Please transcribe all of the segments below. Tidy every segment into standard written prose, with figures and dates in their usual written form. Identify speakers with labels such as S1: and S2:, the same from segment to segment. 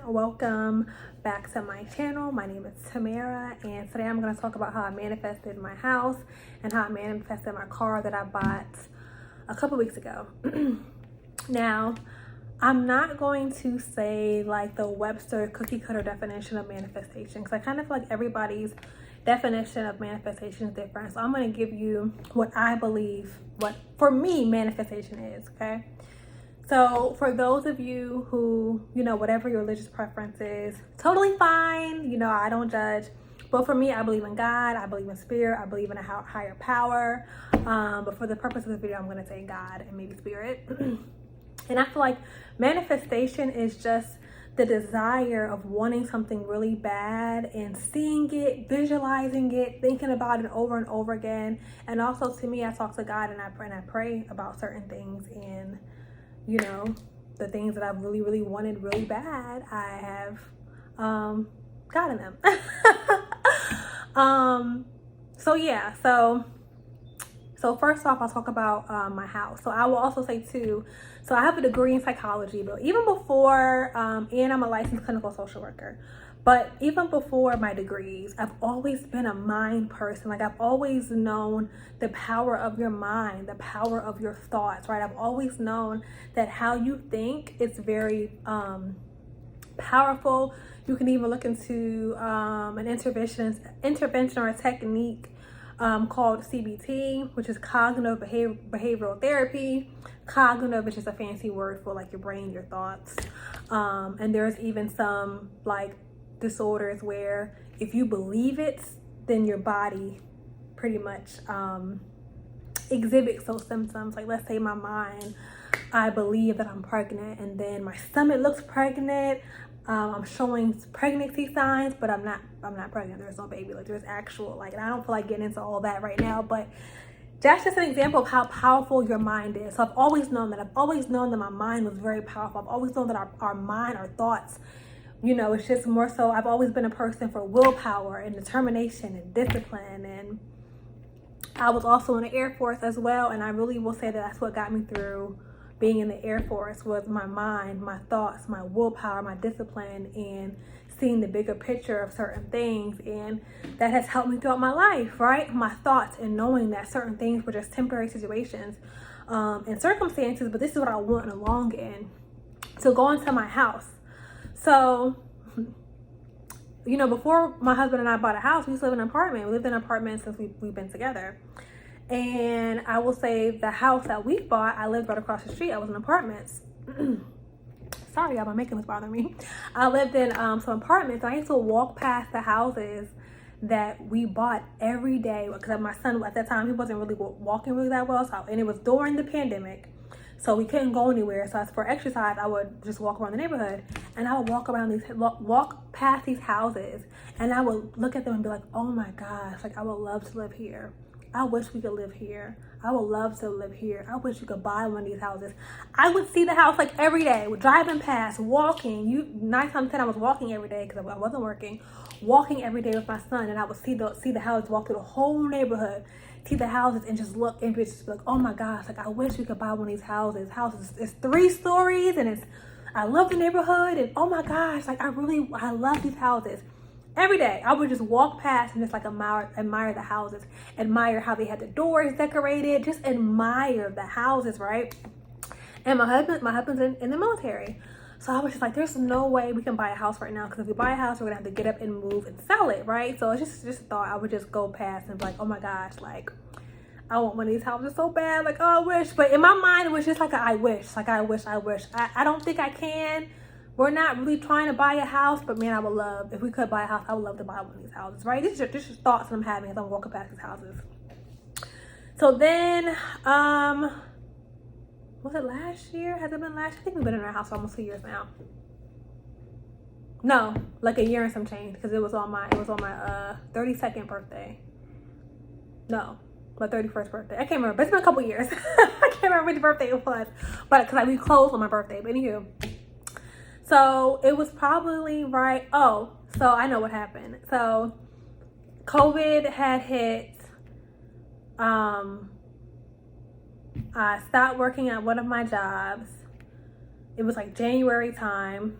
S1: Welcome back to my channel. My name is Tamara, and today I'm going to talk about how I manifested my house and how I manifested my car that I bought a couple weeks ago. Now, I'm not going to say like the Webster cookie cutter definition of manifestation, because I kind of feel like everybody's definition of manifestation is different. So I'm going to give you what I believe, what for me manifestation is, okay? So for those of you who, whatever your religious preference is, totally fine. I don't judge. But for me, I believe in God. I believe in spirit. I believe in a higher power. But for the purpose of this video, I'm going to say God and maybe spirit. And I feel like manifestation is just the desire of wanting something really bad and seeing it, visualizing it, thinking about it over and over again. And also to me, I talk to God and I pray about certain things, and the things that I've really wanted really bad, I have gotten them. So first off, I'll talk about my house. So I will also say too, so I have a degree in psychology, but even before, and I'm a licensed clinical social worker, but even before my degrees, I've always been a mind person. Like, I've always known the power of your mind, the power of your thoughts, right? I've always known that how you think is very powerful. You can even look into an intervention or a technique called CBT, which is cognitive behavioral therapy. Cognitive is just a fancy word for like your brain, your thoughts. And there's even some like disorders where if you believe it, then your body pretty much exhibits those symptoms. Like, let's say my mind, I believe that I'm pregnant, and then my stomach looks pregnant. I'm showing pregnancy signs, but I'm not pregnant. There's no baby. Like, there's actual, like, and I don't feel like getting into all that right now, but that's just an example of how powerful your mind is. So I've always known that. I've always known that my mind was very powerful. I've always known that our mind, our thoughts, it's just more so, I've always been a person for willpower and determination and discipline. And I was also in the Air Force as well. And I really will say that that's what got me through being in the Air Force, was my mind, my thoughts, my willpower, my discipline, and seeing the bigger picture of certain things. And that has helped me throughout my life, right? My thoughts, and knowing that certain things were just temporary situations and circumstances, but this is what I want and long in. So going to my house. So, before my husband and I bought a house, we used to live in an apartment. We lived in an apartment since we've been together. And I will say the house that we bought, I lived right across the street. I was in apartments. Sorry, y'all, my makeup is bothering me. I lived in some apartments. I used to walk past the houses that we bought every day, because my son at that time, he wasn't really walking really that well. And it was during the pandemic. So we couldn't go anywhere. So as for exercise, I would just walk around the neighborhood, and I would walk past these houses, and I would look at them and be like, oh my gosh, like, I would love to live here. I wish we could live here. I would love to live here. I wish you could buy one of these houses. I would see the house like every day, driving past, walking. 9 times 10, I was walking every day because I wasn't working. Walking every day with my son, and I would see the houses, walk through the whole neighborhood, see the houses, and just look and just be like, oh my gosh, like, I wish we could buy one of these houses. It's 3 stories, and I love the neighborhood, and oh my gosh, like, I love these houses. Every day I would just walk past and just like admire the houses, admire how they had the doors decorated, just admire the houses, right? And my husband's in the military. So I was just like, there's no way we can buy a house right now, because if we buy a house, we're gonna have to get up and move and sell it, right? So it's just a thought. I would just go past and be like, oh my gosh, like, I want one of these houses so bad, like, oh, I wish. But in my mind, it was just like I wish. I don't think I can. We're not really trying to buy a house, but man, I would love, if we could buy a house, I would love to buy one of these houses, right? These are just thoughts that I'm having as I'm walking past these houses. So then, was it last year? Has it been last year? I think we've been in our house for almost 2 years now. No, like a year and some change, because it was on my 32nd birthday. No, my 31st birthday. I can't remember, but it's been a couple years. I can't remember which birthday it was, but because we closed on my birthday. But anywho. So it was probably right. Oh, so I know what happened. So COVID had hit. I stopped working at one of my jobs. It was like January time.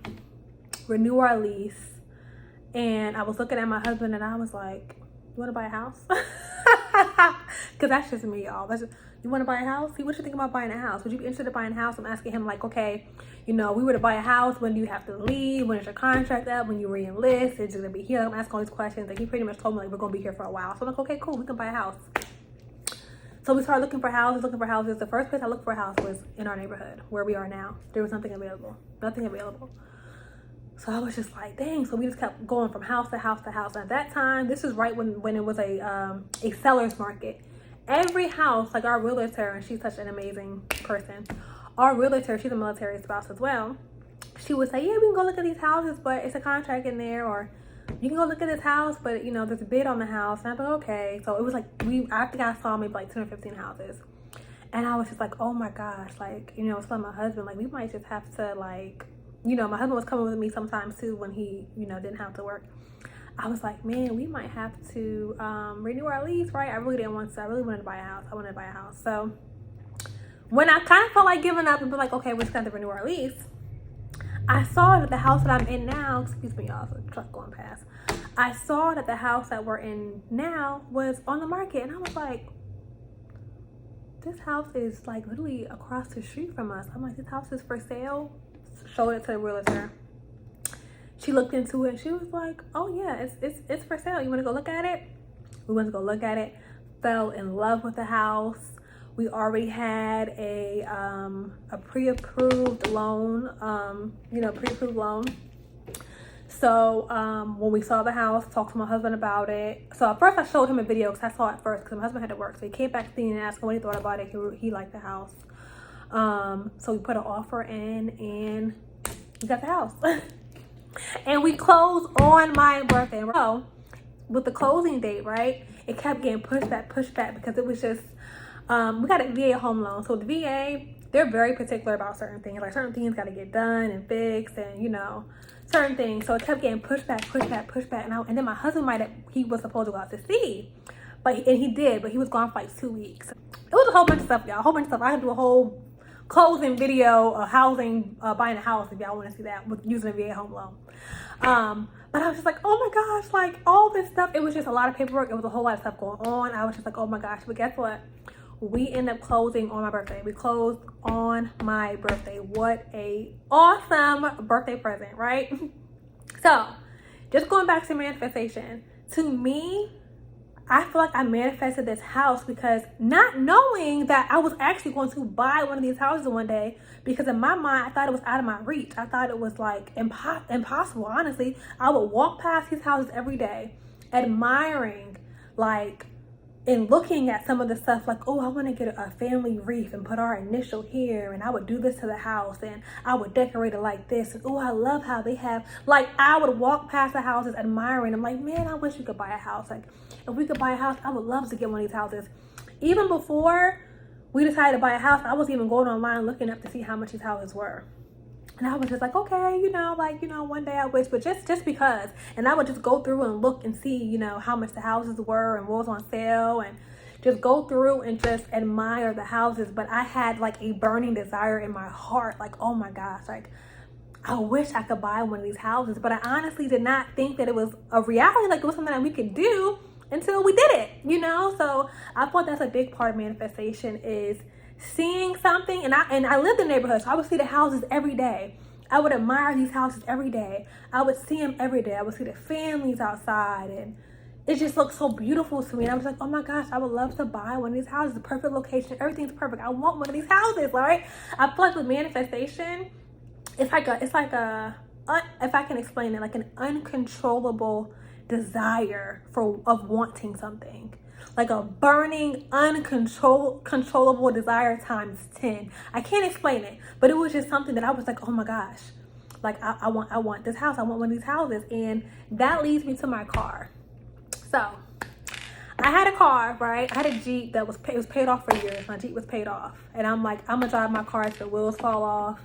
S1: renew our lease. And I was looking at my husband and I was like, you want to buy a house? Because that's just me, y'all. You want to buy a house? What you think about buying a house? Would you be interested in buying a house? I'm asking him like, okay, we were to buy a house. When do you have to leave? When is your contract up? When you re-enlist? Is it going to be here? I'm asking all these questions. Like, he pretty much told me like, we're going to be here for a while. So I'm like, okay, cool. We can buy a house. So we started looking for houses. The first place I looked for a house was in our neighborhood where we are now. There was nothing available. So I was just like, dang. So we just kept going from house to house to house. And at that time, this is right when it was a seller's market. Every house, like our realtor, and she's such an amazing person. Our realtor, she's a military spouse as well. She would say, yeah, we can go look at these houses, but it's a contract in there. Or you can go look at this house, but there's a bid on the house. And I'm like, okay. So it was like, I think I saw maybe like 10 or 15 houses. And I was just like, oh my gosh. Like, I was telling my husband, like, we might just have to like, my husband was coming with me sometimes too when he, didn't have to work. I was like, man, we might have to renew our lease, right? I really didn't want to. I really wanted to buy a house. So when I kind of felt like giving up and be like, okay, we're just going to renew our lease, I saw that the house that I'm in now, excuse me, y'all, so a truck going past. I saw that the house that we're in now was on the market. And I was like, this house is like literally across the street from us. I'm like, this house is for sale. Showed it to the realtor. She looked into it and she was like, oh yeah, it's for sale. You want to go look at it? We went to go look at it. Fell in love with the house. We already had a pre-approved loan, pre-approved loan. So when we saw the house, talked to my husband about it. So at first I showed him a video because I saw it first because my husband had to work. So he came back to me and asked him what he thought about it. He liked the house. So we put an offer in and we got the house. And we closed on my birthday. So with the closing date, right, it kept getting pushed back because it was just, we got a VA home loan. So the VA, they're very particular about certain things. Like certain things got to get done and fixed and, certain things. So it kept getting pushed back. And then my husband he was supposed to go out to sea. And he did, but he was gone for like 2 weeks. It was a whole bunch of stuff, y'all. I had to do a whole closing video of buying a house if y'all want to see that with using a VA home loan. But I was just like, oh my gosh, like all this stuff. It was just a lot of paperwork. It was a whole lot of stuff going on. I was just like, oh my gosh. But guess what? We ended up closing on my birthday. We closed on my birthday. What a awesome birthday present, right? So just going back to manifestation. To me, I feel like I manifested this house because not knowing that I was actually going to buy one of these houses one day, because in my mind, I thought it was out of my reach. I thought it was like impossible, honestly. I would walk past these houses every day, admiring, like, and looking at some of the stuff like, oh, I want to get a family wreath and put our initial here, and I would do this to the house, and I would decorate it like this, and oh, I love how they have, like, I would walk past the houses admiring. I'm like, man, I wish we could buy a house. Like, if we could buy a house, I would love to get one of these houses. Even before we decided to buy a house, I was even going online looking up to see how much these houses were. And I was just like, okay, one day I wish, but just because. And I would just go through and look and see, how much the houses were and what was on sale, and just go through and just admire the houses. But I had like a burning desire in my heart, like, oh my gosh, like, I wish I could buy one of these houses. But I honestly did not think that it was a reality, like it was something that we could do until we did it, So I thought that's a big part of manifestation, is seeing something. And I lived in the neighborhood, so I would see the houses every day. I would admire these houses every day. I would see them every day. I would see the families outside, and it just looked so beautiful to me. And I was like, oh my gosh, I would love to buy one of these houses. The perfect location, everything's perfect. I want one of these houses, right? I feel like with manifestation, it's like a if I can explain it, like an uncontrollable desire of wanting something. Like a burning, uncontrollable desire times 10. I can't explain it, but it was just something that I was like, oh my gosh, like I want this house. I want one of these houses. And that leads me to my car. So I had a car, right? I had a Jeep that was paid off for years. My Jeep was paid off. And I'm like, I'm gonna drive my car till the wheels fall off.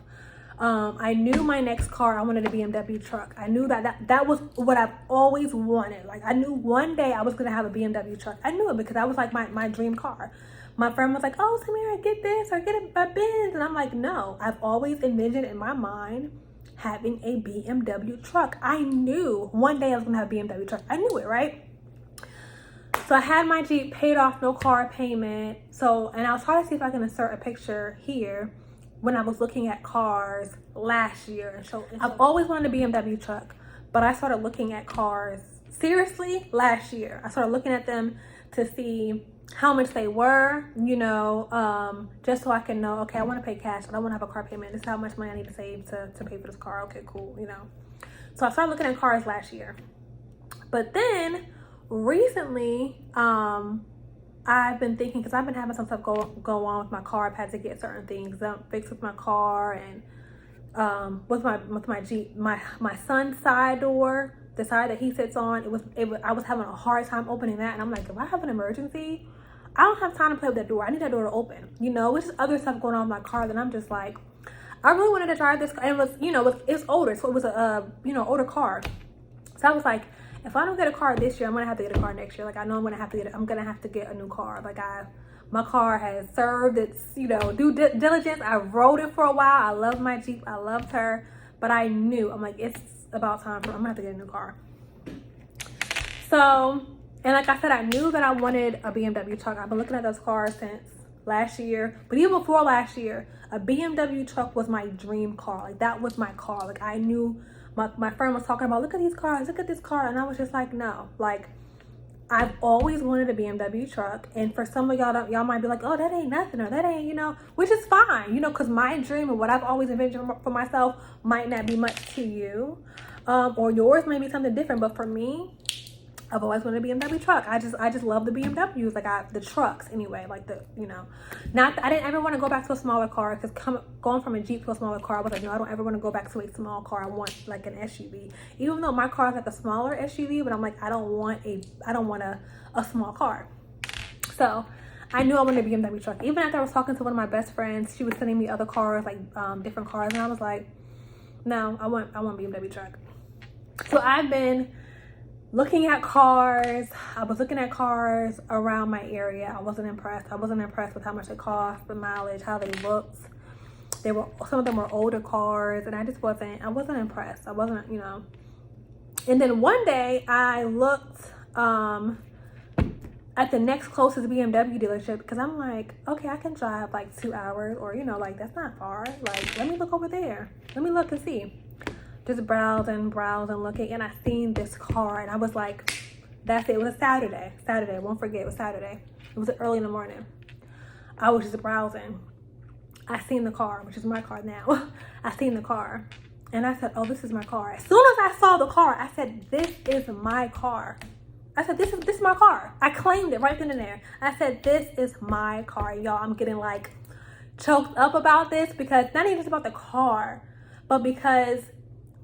S1: I knew my next car, I wanted a BMW truck. I knew that was what I've always wanted. Like, I knew one day I was going to have a BMW truck. I knew it because that was like my dream car. My friend was like, oh, Tamara, get this or get a Benz. And I'm like, no, I've always envisioned in my mind having a BMW truck. I knew one day I was gonna have a BMW truck. I knew it, right? So I had my Jeep paid off, no car payment. So, and I was trying to see if I can insert a picture here when I was looking at cars last year. So I've always wanted a BMW truck, but I started looking at cars seriously last year. I started looking at them to see how much they were, you know, just so I can know, okay, I want to pay cash, but I want to have a car payment. This is how much money I need to save to pay for this car. Okay, cool, you know. So I started looking at cars last year. But then recently, I've been thinking, because I've been having some stuff go on with my car. I've had to get certain things fixed with my car, and with my Jeep, my son's side door, the side that he sits on, I was having a hard time opening that, and I'm like, if I have an emergency, I don't have time to play with that door. I need that door to open, you know. Which is other stuff going on with my car that I'm just like, I really wanted to drive this car, and it was, you know, it's older, so it was a you know, older car. So I was like, if I don't get a car this year, I'm gonna have to get a car next year. Like, I know I'm gonna have to get a new car. Like, my car has served its, you know, due diligence. I rode it for a while. I love my Jeep. I loved her, but I knew, I'm like, it's about time I'm gonna have to get a new car. So, and like I said, I knew that I wanted a BMW truck. I've been looking at those cars since last year, but even before last year, a BMW truck was my dream car. Like, that was my car. Like, I knew. My friend was talking about, look at these cars, look at this car. And I was just like, no. Like, I've always wanted a BMW truck. And for some of y'all might be like, oh, that ain't nothing, or that ain't, you know, which is fine, you know, because my dream and what I've always envisioned for myself might not be much to you. Or yours may be something different. But for me, I've always wanted a BMW truck. I just love the BMWs, like the trucks anyway, like the, you know, I didn't ever want to go back to a smaller car, because going from a Jeep to a smaller car, I was like, no, I don't ever want to go back to a small car. I want like an SUV, even though my car is like a smaller SUV, but I'm like, I don't want a small car. So I knew I wanted a BMW truck. Even after I was talking to one of my best friends, she was sending me other cars, like different cars, and I was like, no, I want a BMW truck. So I've been looking at cars. I was looking at cars around my area. I wasn't impressed. I wasn't impressed with how much they cost, the mileage, how they looked. Some of them were older cars, and I wasn't impressed. I wasn't, you know. And then one day I looked at the next closest BMW dealership, because I'm like, okay, I can drive like 2 hours, or, you know, like, that's not far. Like, let me look over there. Let me look and see. Just browsing, looking, and I seen this car, and I was like, that's it. It was a Saturday. I won't forget, it was Saturday. It was early in the morning. I was just browsing. I seen the car, which is my car now. I seen the car, and I said, oh, this is my car. As soon as I saw the car, I said, this is my car. I said, this is my car. I claimed it right then and there. I said, this is my car. Y'all, I'm getting like choked up about this, because not even just about the car, but because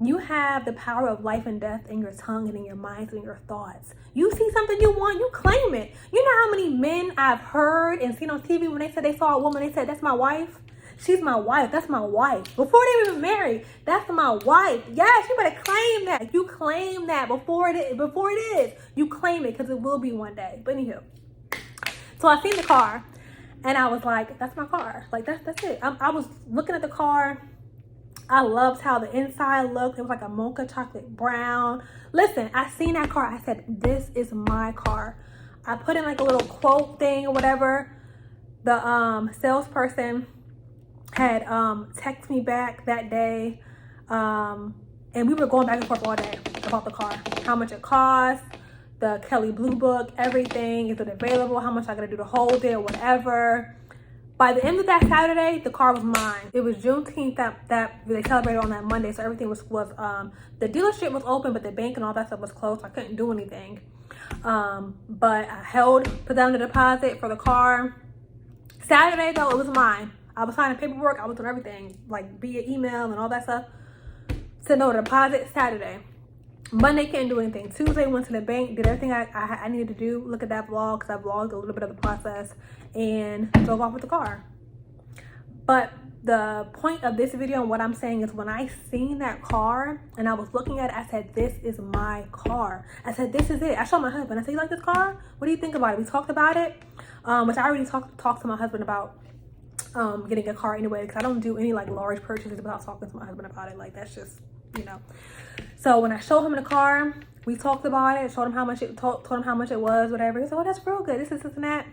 S1: you have the power of life and death in your tongue and in your mind and in your thoughts. You see something you want, you claim it. You know how many men I've heard and seen on TV when they said they saw a woman, they said, that's my wife. She's my wife. That's my wife. Before they were even married, that's my wife. Yes, you better claim that. You claim that before it is. You claim it, because it will be one day. But anywho, so I seen the car, and I was like, that's my car. Like, that's it. I was looking at the car. I loved how the inside looked. It was like a mocha chocolate brown. Listen, I seen that car. I said, this is my car. I put in like a little quote thing or whatever. The salesperson had texted me back that day. And we were going back and forth all day about the car. How much it cost, the Kelly Blue Book, everything. Is it available? How much I gotta do to hold it, whatever. By the end of that Saturday, the car was mine. It was Juneteenth that they celebrated on that Monday, so everything was the dealership was open, but the bank and all that stuff was closed, so I couldn't do anything. But I put down the deposit for the car. Saturday though, it was mine. I was signing paperwork, I was doing everything, like via email and all that stuff. Sent over the deposit Saturday. Monday, couldn't do anything. Tuesday, went to the bank, did everything I needed to do. Look at that vlog, because I vlogged a little bit of the process, and drove off with the car. But the point of this video and what I'm saying is, when I seen that car and I was looking at it, I said, this is my car. I said, this is it. I showed my husband. I said, you like this car? What do you think about it? We talked about it, which I already talked to my husband about getting a car anyway, because I don't do any like large purchases without talking to my husband about it. Like, that's just, you know. So when I showed him the car, we talked about it, showed him how much it told him how much it was, whatever. He said, "Oh, that's real good. This and that."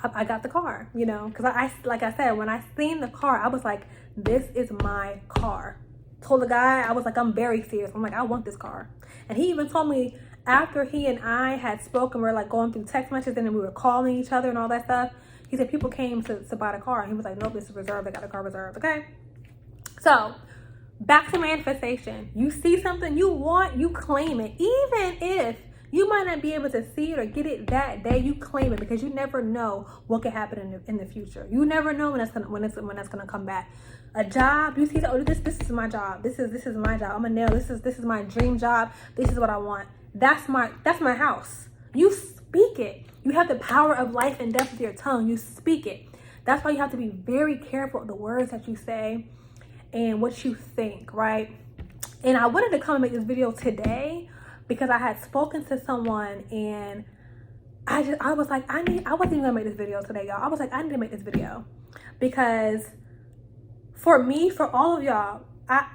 S1: I got the car, you know, because I like I said, when I seen the car, I was like, this is my car. Told the guy, I was like, I'm very serious. I'm like, I want this car. And he even told me, after he and I had spoken, we were like going through text messages and then we were calling each other and all that stuff. He said people came to buy the car. And he was like, nope, this is reserved. I got the car reserved. Okay. So back to manifestation. You see something you want, you claim it. Even if you might not be able to see it or get it that day, you claim it, because you never know what could happen in the future. You never know when that's gonna come back. A job, you see, oh, this is my job. This is my job. I'm a nail. This is my dream job. This is what I want. That's my house. You speak it. You have the power of life and death with your tongue. You speak it. That's why you have to be very careful of the words that you say and what you think, right? And I wanted to come and make this video today because I had spoken to someone and I was like, I wasn't even gonna make this video today, y'all. I was like, I need to make this video because for me, for all of y'all,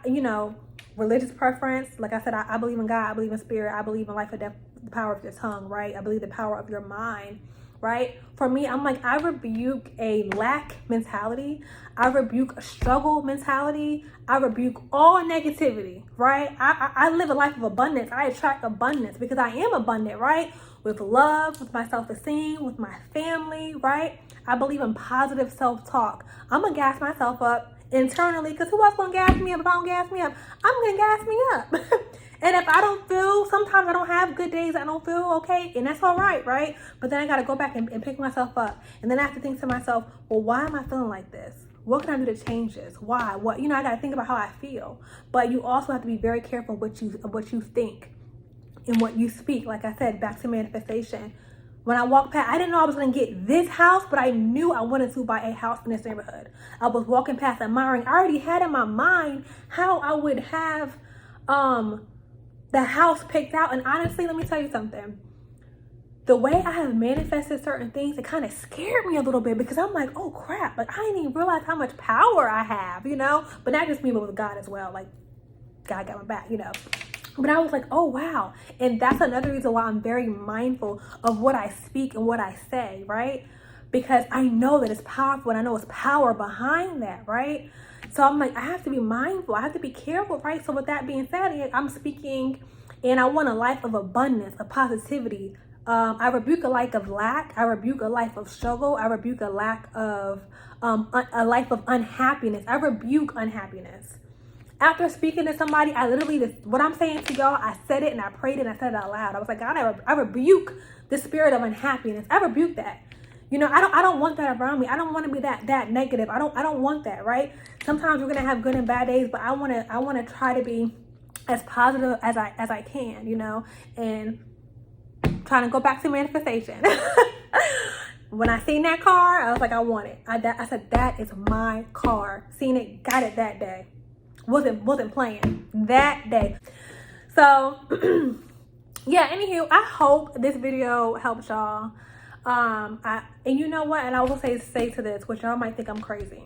S1: you know, religious preference, like I said, I believe in God, I believe in spirit, I believe in life and death, the power of your tongue, right? I believe the power of your mind, right? For me, I'm like, I rebuke a lack mentality. I rebuke a struggle mentality. I rebuke all negativity, right? I live a life of abundance. I attract abundance because I am abundant, right? With love, with my self-esteem, with my family, right? I believe in positive self-talk. I'm going to gas myself up internally, because who else going to gas me up? If I don't gas me up, I'm going to gas me up. And if I don't feel, sometimes I don't have good days, I don't feel okay, and that's all right, right? But then I got to go back and pick myself up. And then I have to think to myself, well, why am I feeling like this? What can I do to change this? Why? What? You know, I got to think about how I feel. But you also have to be very careful what you think and what you speak. Like I said, back to manifestation. When I walked past, I didn't know I was going to get this house, but I knew I wanted to buy a house in this neighborhood. I was walking past admiring. I already had in my mind how I would have the house picked out. And honestly, let me tell you something. The way I have manifested certain things, it kind of scared me a little bit, because I'm like, oh crap, like I didn't even realize how much power I have, you know? But not just me, but with God as well. Like, God got my back, you know? But I was like, oh, wow. And that's another reason why I'm very mindful of what I speak and what I say, right? Because I know that it's powerful and I know it's power behind that, right? So I'm like, I have to be mindful. I have to be careful, right? So with that being said, I'm speaking and I want a life of abundance, of positivity. I rebuke a life of lack. I rebuke a life of struggle. I rebuke a lack of, a life of unhappiness. I rebuke unhappiness. After speaking to somebody, I literally, what I'm saying to y'all, I said it and I prayed it and I said it out loud. I was like, God, I rebuke the spirit of unhappiness. I rebuke that. You know, I don't want that around me. I don't want to be that negative. I don't want that, right? Sometimes we're gonna have good and bad days, but I wanna try to be as positive as I can, you know, and trying to go back to manifestation. When I seen that car, I was like, I want it. I said, that is my car. Seen it, got it that day. Wasn't playing that day. So yeah, anywho, I hope this video helps y'all. And you know what, and I will say to this, which y'all might think I'm crazy.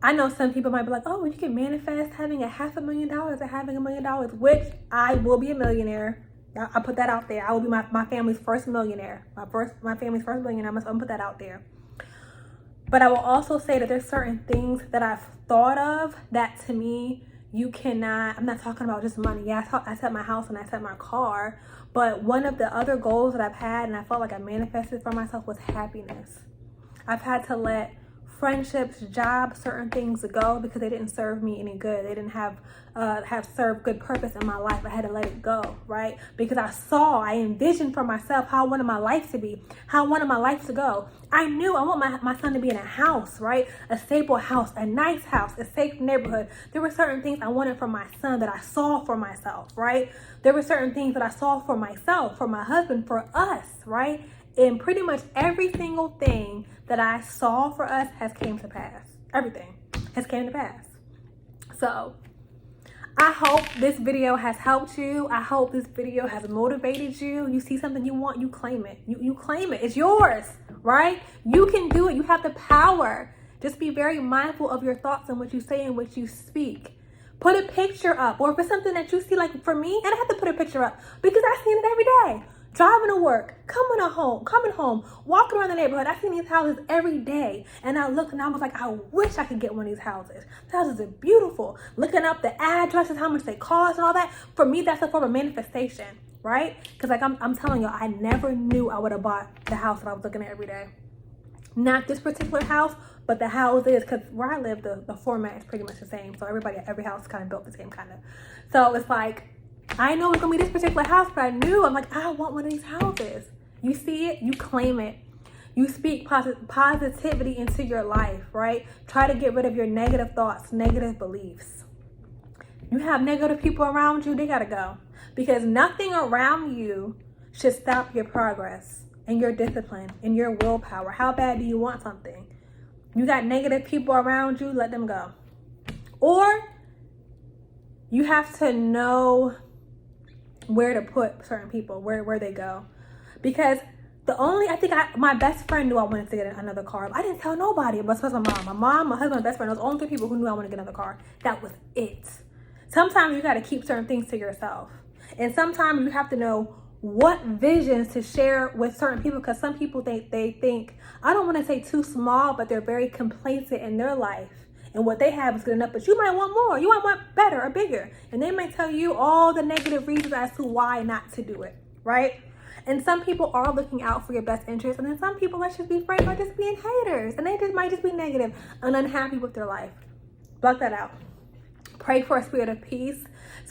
S1: I know some people might be like, oh, you can manifest having $500,000 or having $1 million, which I will be a millionaire. I put that out there. I will be my family's first millionaire. My family's first millionaire. I'm gonna put that out there. But I will also say that there's certain things that I've thought of that to me, you cannot, I'm not talking about just money. Yeah, I said my house and I said my car. But one of the other goals that I've had and I felt like I manifested for myself was happiness. I've had to let friendships, jobs, certain things go because they didn't serve me any good. They didn't have served good purpose in my life. I had to let it go, right? Because I envisioned for myself how I wanted my life to be, how I wanted my life to go. I knew I want my son to be in a house, right? A stable house, a nice house, a safe neighborhood. There were certain things I wanted for my son that I saw for myself, right? There were certain things that I saw for myself, for my husband, for us, right? And pretty much every single thing that I saw for us has came to pass. Everything has came to pass. So I hope this video has helped you. I hope this video has motivated you. You see something you want, you claim it. You claim it. It's yours, right? You can do it. You have the power. Just be very mindful of your thoughts and what you say and what you speak. Put a picture up, or if it's something that you see, like for me, and I have to put a picture up because I see it every day. Driving to work, coming home, walking around the neighborhood. I see these houses every day. And I looked and I was like, I wish I could get one of these houses. The houses are beautiful. Looking up the addresses, how much they cost and all that. For me, that's a form of manifestation, right? Because like I'm telling you, I never knew I would have bought the house that I was looking at every day. Not this particular house, but the houses, because where I live, the format is pretty much the same. So every house is kind of built the same kind of. So it's like, I know it's gonna be this particular house, but I'm like, I want one of these houses. You see it, you claim it. You speak positivity into your life, right? Try to get rid of your negative thoughts, negative beliefs. You have negative people around you, they gotta go. Because nothing around you should stop your progress and your discipline and your willpower. How bad do you want something? You got negative people around you, let them go. Or you have to know where to put certain people, where they go. Because my best friend knew I wanted to get another car. I didn't tell nobody, but my mom, my husband, my best friend, those only 3 people who knew I wanted to get another car. That was it. Sometimes you got to keep certain things to yourself. And sometimes you have to know what visions to share with certain people, because some people, they think, I don't want to say too small, but they're very complacent in their life. And what they have is good enough, but you might want more. You might want better or bigger. And they might tell you all the negative reasons as to why not to do it, right? And some people are looking out for your best interest. And then some people, let's just be frank, are just being haters. And they might just be negative and unhappy with their life. Block that out. Pray for a spirit of peace.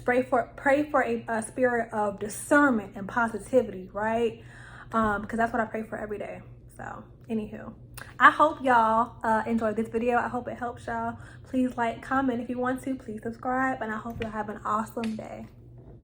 S1: Pray for a spirit of discernment and positivity, right? Because that's what I pray for every day. So, anywho, I hope y'all enjoyed this video. I hope it helps y'all. Please like, comment if you want to. Please subscribe. And I hope you'll have an awesome day.